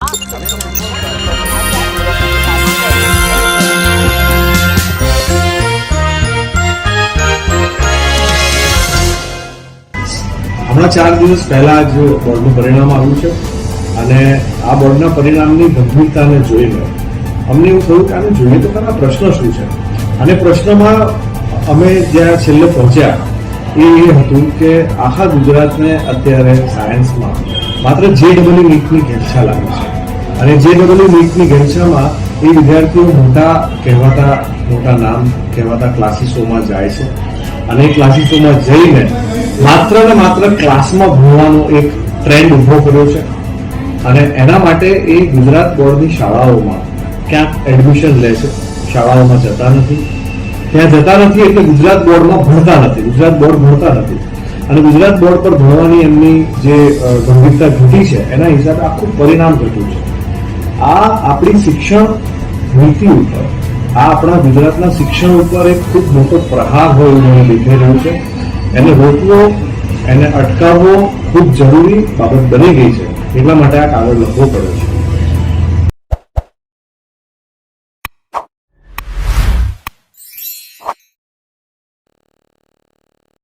હમણાં 4 દિવસ પહેલા જ બોર્ડનું પરિણામ આવ્યું છે અને આ બોર્ડના પરિણામની ગંભીરતાને જોઈને અમને એવું થયું કે આને જોઈએ તો ખરા પ્રશ્ન શું છે. અને પ્રશ્નમાં અમે જ્યાં છેલ્લે પહોંચ્યા એ હતું કે આખા ગુજરાતને અત્યારે સાયન્સમાં માત્ર JEE નીટની ઘેરછા લાગી છે અને JEE નીટની ઘેરછામાં એ વિદ્યાર્થીઓ મોટા નામ કહેવાતા ક્લાસીસોમાં જાય છે અને એ ક્લાસીસોમાં જઈને માત્ર ને માત્ર ક્લાસમાં ભણવાનો એક ટ્રેન્ડ ઉભો કર્યો છે અને એના માટે એ ગુજરાત બોર્ડની શાળાઓમાં ક્યાંક એડમિશન લે છે, શાળાઓમાં જતા નથી, ત્યાં જતા નથી એટલે ગુજરાત બોર્ડમાં ભણતા નથી, ગુજરાત બોર્ડ ભણતા નથી અને ગુજરાત બોર્ડ પર ભણવાની એમની જે ગંભીરતા ઘટી છે એના હિસાબે આખું પરિણામ ઘટ્યું છે. આ આપણી શિક્ષણ નીતિ ઉપર, આ આપણા ગુજરાતના શિક્ષણ ઉપર એક ખૂબ મોટો પ્રહાર હોય એવું મને દેખાઈ રહ્યું છે. એને રોકવો, એને અટકાવવો ખૂબ જરૂરી બાબત બની ગઈ છે. એટલા માટે આ કાગળ લખવો પડે છે.